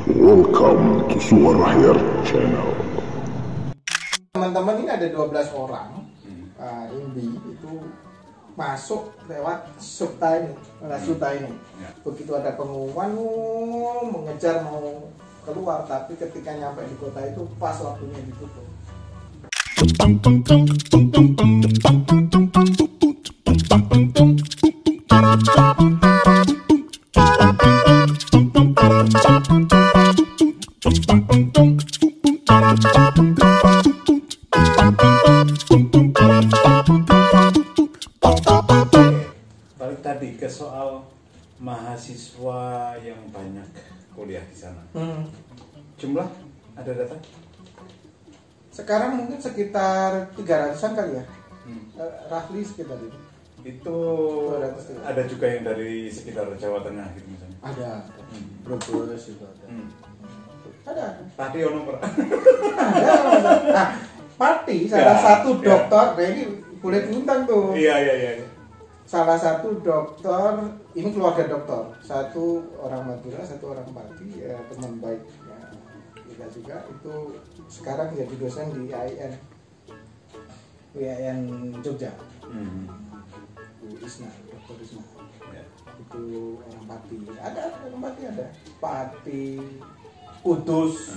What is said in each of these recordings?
Welcome to Suara Hair Channel. Teman-teman ini ada 12 orang. Indi itu masuk lewat Subta ini, Begitu ada pengumuman mengejar mau keluar, tapi ketika nyampe di kota itu pas waktunya ditutup. Balik tadi ke soal mahasiswa yang banyak kuliah di sana. Jumlah ada data? Sekarang mungkin sekitar 300-an kali ya. Roughly sekitar itu. Itu 200. ada juga yang dari sekitar Jawa Tengah gitu misalnya. Ada. Brebes itu ada. Ada. Tadi ono per. Ada. Nah, Pati salah satu dokter, nah ini kulit bintang tuh. Iya. Salah satu dokter, ini keluarga dokter, satu orang Madura, satu orang Pati, ya, teman baik ya, kita juga itu sekarang jadi dosen di IAIN Jogja. Bu Isna, Dr. Isna. Ya. Itu orang Pati. Ada orang Pati ada. Pati, Kudus.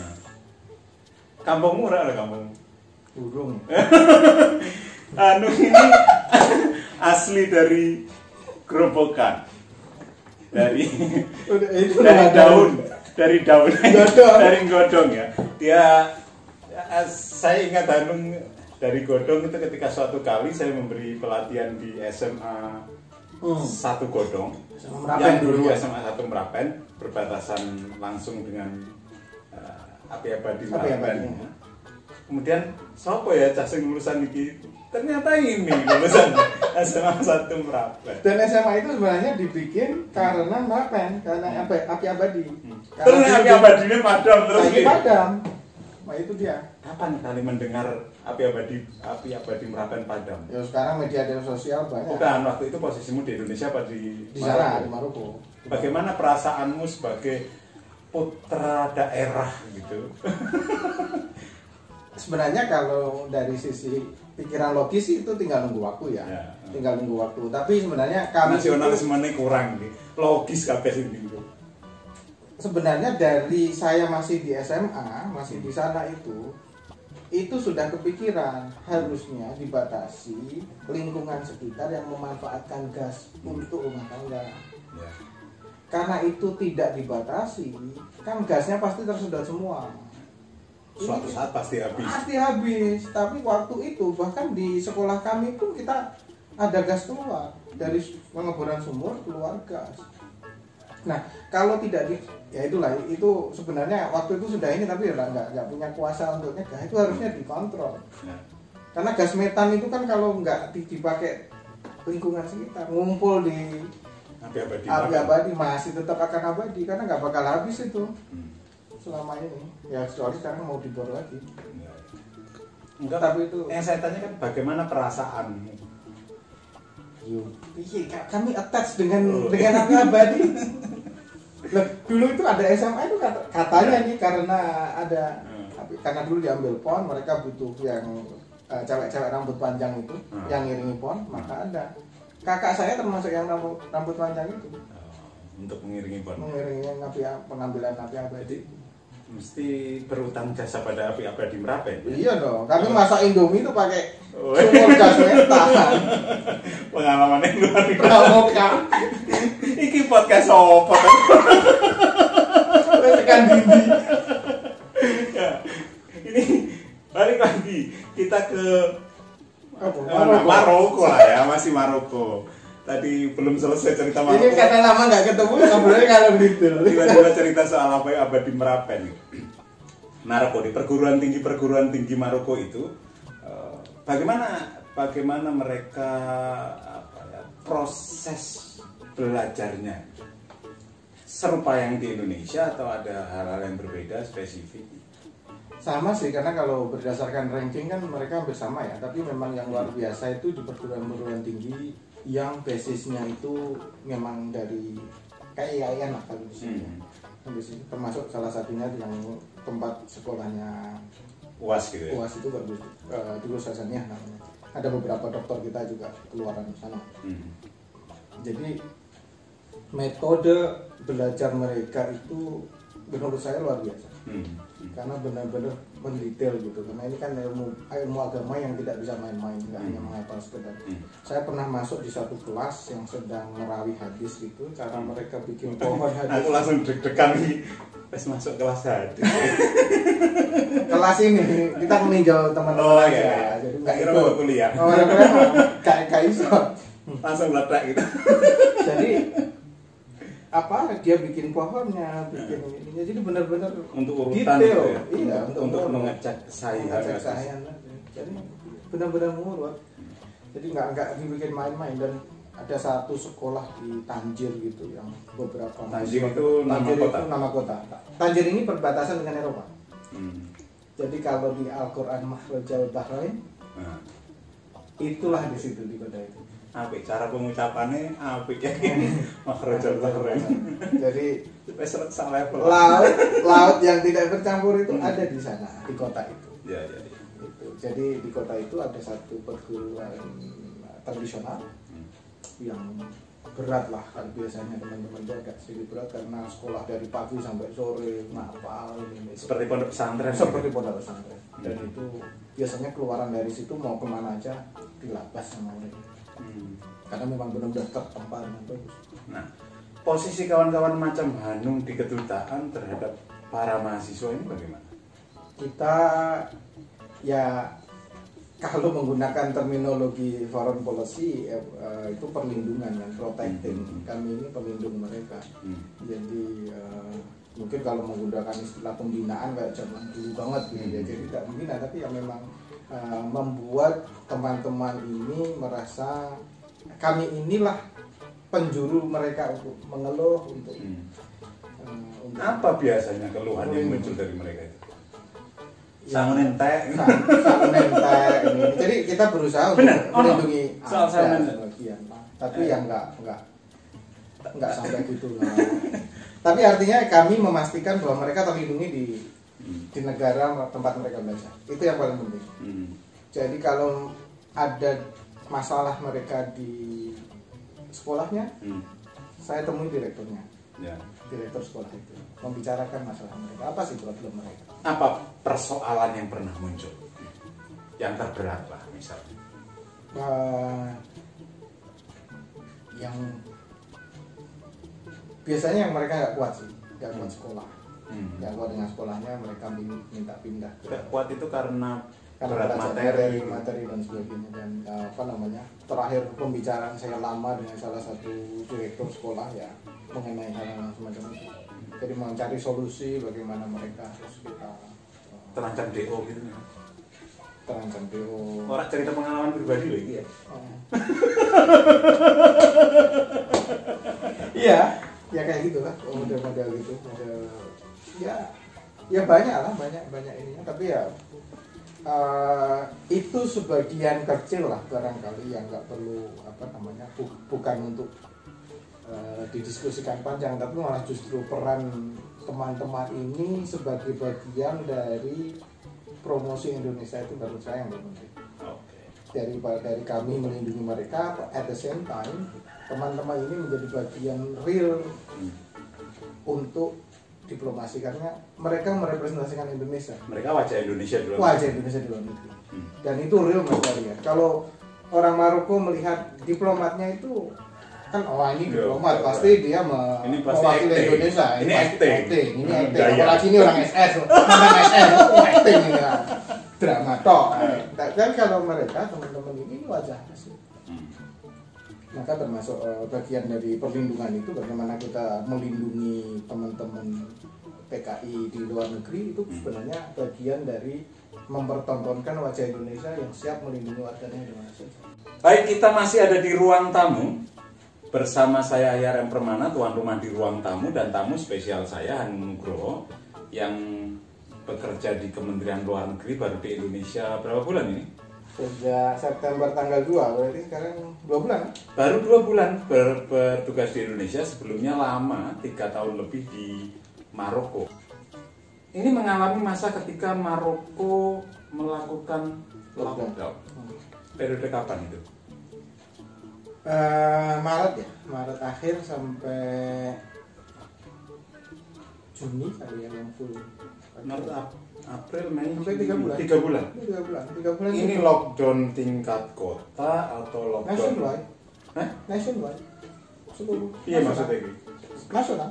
Kampungmu ora ada kampung? Burung. Anu ini asli dari Gerobokan. Dari daun, dari godong ya. Saya ingat Hanung dari godong itu ketika suatu kali saya memberi pelatihan di SMA 1 Godong, yang dulu SMA 1 Merapen, berbatasan langsung dengan Api Abadi Merapen. Kemudian siapa ya cah sing lulusan iki? Ternyata ini lulusan SMA 1 Merapen. Dan SMA itu sebenarnya dibikin karena Merapen, karena Api Abadi. Terus Api Abadinya padam terus lagi padam. Nah itu dia. Kapan kali mendengar Api Abadi Merapen padam? Ya sekarang media sosial banyak. Bukan, waktu itu posisimu di Indonesia apa di sana, di Maroko. Bagaimana perasaanmu sebagai putra daerah gitu? Sebenarnya kalau dari sisi pikiran logis itu tinggal nunggu waktu ya. Tinggal nunggu waktu. Tapi sebenarnya kami nasionalismenya kurang nih. Logis kabeh ini. Sebenarnya dari saya masih di SMA, masih di sana itu sudah kepikiran harusnya dibatasi lingkungan sekitar yang memanfaatkan gas untuk rumah tangga. Ya. Karena itu tidak dibatasi, kan gasnya pasti tersedot semua. Suatu saat pasti habis. Pasti habis. Tapi waktu itu bahkan di sekolah kami pun kita ada gas keluar dari pengeboran sumur keluar gas. Nah kalau tidak ya itulah itu sebenarnya waktu itu sudah ini tapi nggak punya kuasa untuk nyegah, itu harusnya dikontrol. Ya. Karena gas metan itu kan kalau nggak dipakai lingkungan sekitar ngumpul di Api Abadi masih tetap akan abadi karena nggak bakal habis itu. Selama ini ya kecuali sekarang mau dibor lagi. Enggak, tapi itu yang saya tanya kan bagaimana perasaanmu? Iya, kami attach dengan Api Abadi. Loh, dulu itu ada SMA itu katanya nih karena ada karena dulu diambil PON, mereka butuh yang cewek-cewek rambut panjang itu yang ngiringi PON, maka ada. Kakak saya termasuk yang rambut panjang itu. Untuk mengiringi PON. Mengiringi pengambilan Api Abadi. Mesti berutang jasa pada Api Abadi Merapen. Iya dong, kami masak Indomie itu pakai sumur gas metan. Pengalamannya luar biasa. Pramuka. Iki podcast apa? Tekan dindi. Ya, ini balik lagi kita ke Maroko lah ya, masih Maroko. Tadi belum selesai cerita Maroko. Ini karena lama nggak ketemu, ngobrolnya kalau begitu. Tiba-tiba cerita soal Api Abadi Merapen. Maroko di perguruan tinggi Maroko itu, bagaimana mereka proses belajarnya serupa yang di Indonesia atau ada hal-hal yang berbeda spesifik? Sama sih, karena kalau berdasarkan ranking kan mereka hampir sama ya. Tapi memang yang luar biasa itu di perguruan tinggi yang basisnya itu memang dari kayak IAIN lah kalau di sini. di sini, termasuk salah satunya yang tempat sekolahnya UAS gitu ya. UAS itu bagus, dulu Sasania namanya. Ada beberapa dokter kita juga keluaran sana. Jadi metode belajar mereka itu menurut saya luar biasa. Karena benar-benar mendetail gitu. Karena ini kan ilmu agama yang tidak bisa main-main, nggak hanya menghafal sekedar. Saya pernah masuk di satu kelas yang sedang merawih hadis gitu, cara mereka bikin pohon hadis. Aku langsung deg-degan nih pas masuk kelas hadis. Kelas ini kita meninjau teman-teman aja ya. Jadi nggak kira ikut kuliah. Oh, kayak iso. Langsung meledak gitu. Jadi apa dia bikin pohonnya, bikin ininya, jadi benar-benar untuk urutan detail, gitu ya? iya, untuk mengecek kesahihan, jadi benar-benar murut, jadi nggak dibikin main-main. Dan ada satu sekolah di Tanjir gitu yang beberapa Tanjir itu nama kota. Tanjir ini perbatasan dengan Eropa. Jadi kalau di Al-Quran Makhrajal Bahrain, itulah di situ di kota itu. Apik cara pengucapannya apik ya. Makhrajal Bahrain. Jadi sak level. Laut yang tidak bercampur itu ada di sana, di kota itu. Ya. Itu. Jadi di kota itu ada satu perguruan tradisional yang berat lah, kan biasanya teman-teman itu agak sedikit berat karena sekolah dari pagi sampai sore, ngapal ini. Seperti pondok pesantren. Seperti pondok pesantren. Dan itu biasanya keluaran dari situ mau kemana aja dilabas sama mereka. Karena memang benar-benar tertempa dengan bagus. Nah, posisi kawan-kawan macam Hanung di kedutaan terhadap para mahasiswa ini bagaimana? Kita ya kalau menggunakan terminologi foreign policy itu perlindungan dan protecting. Kami ini pelindung mereka. Jadi mungkin kalau menggunakan istilah pembinaan kayak zaman dulu banget gitu ya, jadi tidak membina, tapi yang memang membuat teman-teman ini merasa kami inilah penjuru mereka untuk mengeluh, untuk apa biasanya keluhan yang muncul dari mereka itu? Sangun entek. Ini. Jadi kita berusaha untuk melindungi sebagian, tapi yang enggak sampai gitu lah. Tapi artinya kami memastikan bahwa mereka terlindungi di negara tempat mereka belajar. Itu yang paling penting. Jadi kalau ada masalah mereka di sekolahnya, saya temui direkturnya. Ya. Direktur sekolah itu membicarakan masalah mereka. Apa sih problem mereka? Apa persoalan yang pernah muncul? Yang terberat lah misalnya. Yang biasanya yang mereka nggak kuat sih, nggak kuat sekolah. Nggak kuat dengan sekolahnya, mereka minta pindah. Nggak kuat itu karena berat materi dan sebagainya. Dan terakhir pembicaraan saya lama dengan salah satu direktur sekolah ya mengenai hal-hal semacam itu. Jadi mencari solusi bagaimana mereka harus kita terancam DO gitu ya. Terancam DO. Orang cerita pengalaman pribadi loh ini ya. Iya, ya kayak gitu lah, model-model gitu, ya banyak ininya, tapi ya itu sebagian kecil lah barangkali yang nggak perlu bukan untuk didiskusikan panjang, tapi malah justru peran teman-teman ini sebagai bagian dari promosi Indonesia itu menurut saya yang penting. Dari kami melindungi mereka, at the same time teman-teman ini menjadi bagian real untuk diplomasi, karena mereka merepresentasikan Indonesia. Mereka wajah Indonesia di luar negeri. Dan itu real mereka lihat. Kalau orang Maroko melihat diplomatnya itu kan, ini diplomat pasti dia mewakili Indonesia. Ini acting. Apalagi ini orang SS, acting ini lah. Drama tok. Dan kalau mereka teman-teman ini wajah asli. Maka termasuk bagian dari perlindungan itu, bagaimana kita melindungi teman-teman PKI di luar negeri, itu sebenarnya bagian dari mempertontonkan wajah Indonesia yang siap melindungi warganya di mana saja. Baik, kita masih ada di ruang tamu bersama saya Ahyar M. Permana, tuan rumah di ruang tamu, dan tamu spesial saya Hanung Nugroho yang bekerja di Kementerian Luar Negeri baru di Indonesia berapa bulan ini? Sejak September tanggal 2, berarti sekarang 2 bulan? Baru 2 bulan bertugas di Indonesia, sebelumnya lama, 3 tahun lebih di Maroko. Ini mengalami masa ketika Maroko melakukan lockdown. Periode kapan itu? Maret ya, Maret akhir sampai Juni kali ya yang full. Maret, April, Mei, sampai 3 bulan. 3 bulan. 3 bulan. Ini itu. lockdown tingkat kota atau lockdown Nationwide. Hah? Nationwide. Seluruh. Iya nasional. maksudnya gitu. Nasional.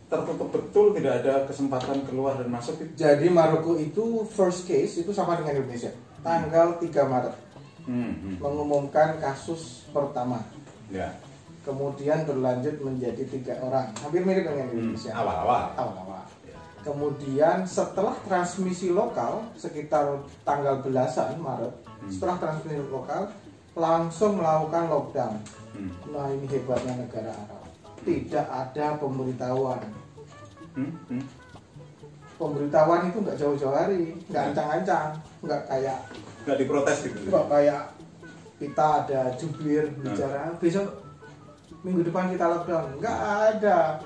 Tertutup betul, tidak ada kesempatan keluar dan masuk itu. Jadi Maroko itu first case itu sama dengan Indonesia. Tanggal 3 Maret mengumumkan kasus pertama. Ya. Kemudian berlanjut menjadi 3 orang. Hampir mirip dengan Indonesia. Awal-awal. Awal-awal. Ya. Kemudian setelah transmisi lokal sekitar tanggal belasan Maret, setelah transmisi lokal langsung melakukan lockdown. Nah ini hebatnya negara Arab. Tidak ada pemberitahuan. Pemberitahuan itu nggak jauh-jauh hari, nggak ancang-ancang, nggak diprotes gitu. nggak kayak kita ada jubir bicara besok minggu depan kita lockdown, nggak ada.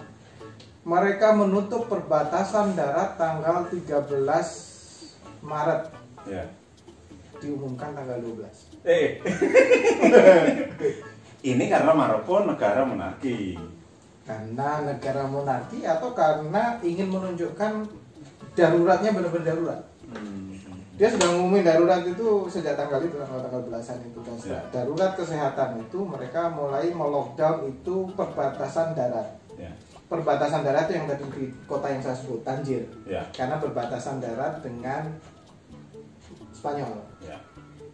Mereka menutup perbatasan darat tanggal 13 Maret. Ya. Diumumkan tanggal 12. Ini karena Maroko negara monarki. Karena negara monarki atau karena ingin menunjukkan daruratnya benar-benar darurat. Dia sudah ngumumin darurat itu sejak tanggal belasan itu dan darurat kesehatan itu mereka mulai melockdown itu perbatasan darat. Ya. Perbatasan darat yang tadi di kota yang saya sebut Tanjir. Ya. Karena berbatasan darat dengan Spanyol. Ya.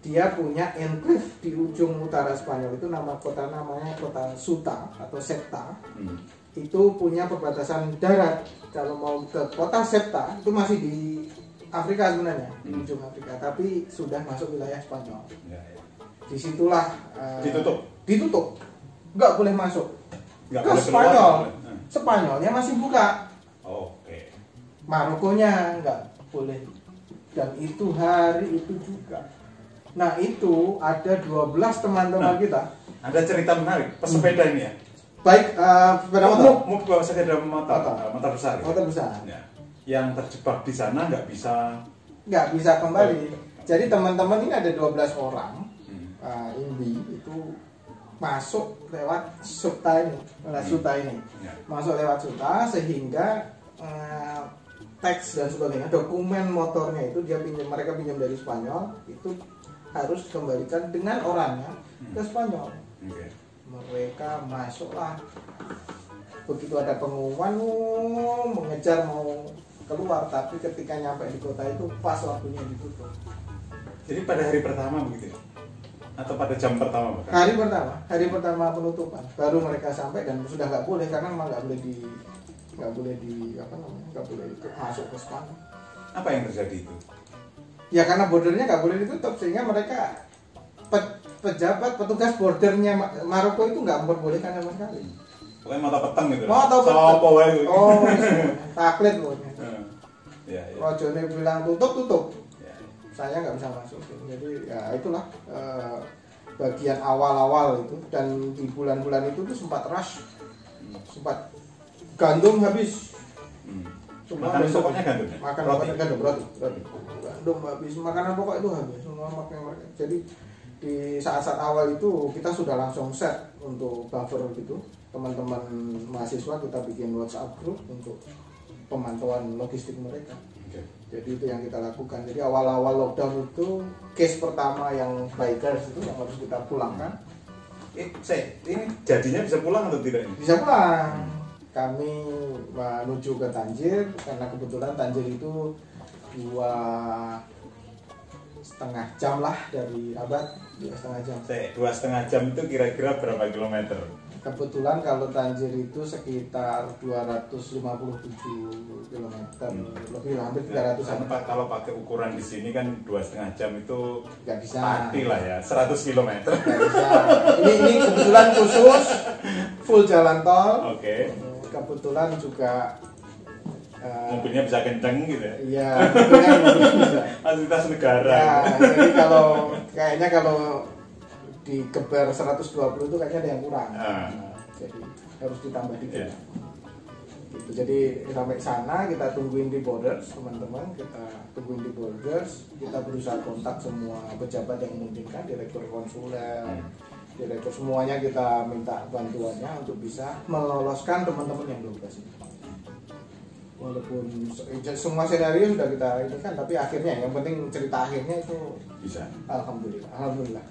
Dia punya enclave di ujung utara Spanyol itu namanya kota Ceuta atau Ceuta. Itu punya perbatasan darat. Kalau mau ke kota Ceuta itu masih di Afrika sebenarnya, di ujung Afrika, tapi sudah masuk wilayah Spanyol. Ya. Disitulah ditutup, nggak boleh masuk. Nggak ke boleh Spanyol, keluar. Spanyolnya masih buka. Oke. Marokonya nggak boleh. Dan itu hari itu juga. Nah itu ada 12 teman-teman kita. Ada cerita menarik, pesepeda ini ya. Baik sepeda motor. Mau sepeda motor besar. Ya? Motor besar. Ya. Yang terjebak di sana nggak bisa kembali. Jadi teman-teman ini ada 12 orang. Indi itu masuk lewat Ceuta ini. Ya. Masuk lewat Ceuta sehingga teks dan sebagainya, dokumen motornya itu mereka pinjam dari Spanyol itu harus dikembalikan dengan orangnya ke Spanyol. Okay. Mereka masuklah, begitu ada pengumuman mengejar mau keluar, tapi ketika nyampe di kota itu pas waktunya ditutup. Jadi pada hari pertama begitu ya? Atau pada jam pertama bahkan? Hari pertama penutupan baru mereka sampai dan sudah nggak boleh karena memang nggak boleh masuk ke Spanyol. Apa yang terjadi itu? Ya karena bordernya nggak boleh ditutup sehingga mereka petugas bordernya Maroko itu nggak memperbolehkan sama sekali. Pokoknya mata petang gitu. Mata petang. Oh, taklit loh. Ya. Rojone bilang tutup. Ya. Saya nggak bisa masuk. Jadi ya itulah bagian awal-awal itu, dan di bulan-bulan itu tuh sempat rush, sempat gandum habis. Makanan pokoknya gandum ya? Roti. Gandum habis, makanan pokok itu habis semua mereka. Jadi di saat-saat awal itu kita sudah langsung set untuk buffer gitu. Teman-teman mahasiswa kita bikin WhatsApp group untuk pemantauan logistik mereka. Okay. Jadi itu yang kita lakukan. Jadi awal-awal lockdown itu case pertama yang bikers itu yang harus kita pulangkan. Ini jadinya bisa pulang atau tidak? Bisa pulang. Kami menuju ke Tanjir karena kebetulan Tanjir itu 2,5 jam lah dari Rabat, 2,5 jam. 2,5 jam itu kira-kira berapa kilometer? Kebetulan kalau Tanjir itu sekitar 257 km, lebih hampir 300. Kalau pakai ukuran di sini kan 2,5 jam itu nggak bisa. Pasti lah ya, 100 km. Nggak bisa. Ini kebetulan khusus full jalan tol. Oke. Kebetulan juga mobilnya bisa kenceng gitu ya? Iya, mobilnya bisa. Fasilitas negara. Ya, jadi kayaknya kalau digeber 120 itu kayaknya ada yang kurang. Jadi harus ditambah dikit. Ya. Gitu. Jadi sampai sana kita tungguin di borders, teman-teman, kita tungguin di borders, kita berusaha kontak semua pejabat yang memungkinkan, direktur konsuler, direktur, semuanya kita minta bantuannya untuk bisa meloloskan teman-teman yang 12 ini. Walaupun semua senario sudah kita ini kan, tapi akhirnya yang penting cerita akhirnya itu Bisa. alhamdulillah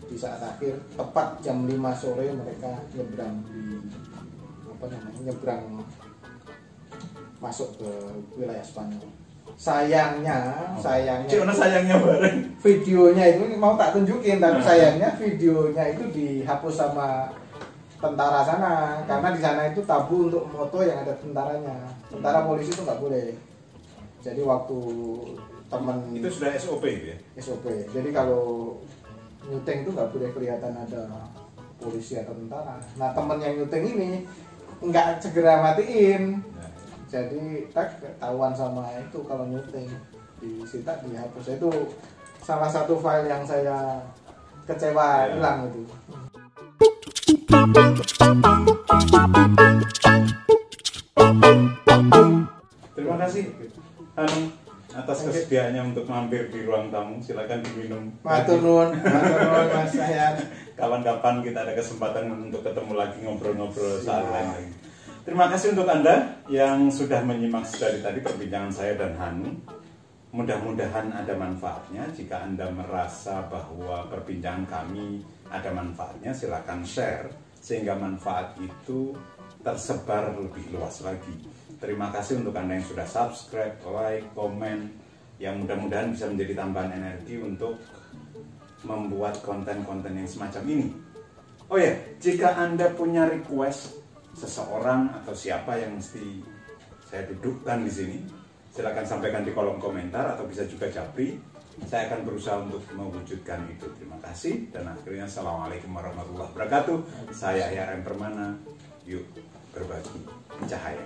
di saat akhir tepat jam 5 sore mereka nyebrang di nyebrang masuk ke wilayah Spanyol. Sayangnya bareng. videonya itu mau tak tunjukin, tapi sayangnya videonya itu dihapus sama tentara sana, karena di sana itu tabu untuk foto yang ada tentaranya. Tentara polisi itu nggak boleh. Jadi waktu teman Itu sudah SOP gitu ya? SOP. Jadi kalau nyuteng itu nggak boleh kelihatan ada polisi atau tentara. Nah, teman yang nyuteng ini nggak segera matiin. Jadi ketahuan sama itu kalau nyuteng, disita, dihapus. Itu salah satu file yang saya kecewa hilang itu. Terima kasih Hanung atas kesediaannya untuk mampir di ruang tamu. Silakan diminum. Matur nuwun Mas Sayan. Kapan-kapan kita ada kesempatan untuk ketemu lagi, ngobrol-ngobrol saat lain lagi. Terima kasih untuk Anda yang sudah menyimak dari tadi perbincangan saya dan Hanung. Mudah-mudahan ada manfaatnya. Jika Anda merasa bahwa perbincangan kami ada manfaatnya, silakan share sehingga manfaat itu tersebar lebih luas lagi. Terima kasih untuk Anda yang sudah subscribe, like, komen, yang mudah-mudahan bisa menjadi tambahan energi untuk membuat konten-konten yang semacam ini. Oh ya, jika Anda punya request seseorang atau siapa yang mesti saya dudukkan di sini, silakan sampaikan di kolom komentar atau bisa juga japri. Saya akan berusaha untuk mewujudkan itu. Terima kasih dan akhirnya assalamualaikum warahmatullahi wabarakatuh. Saya RM Permana. Yuk berbagi cahaya.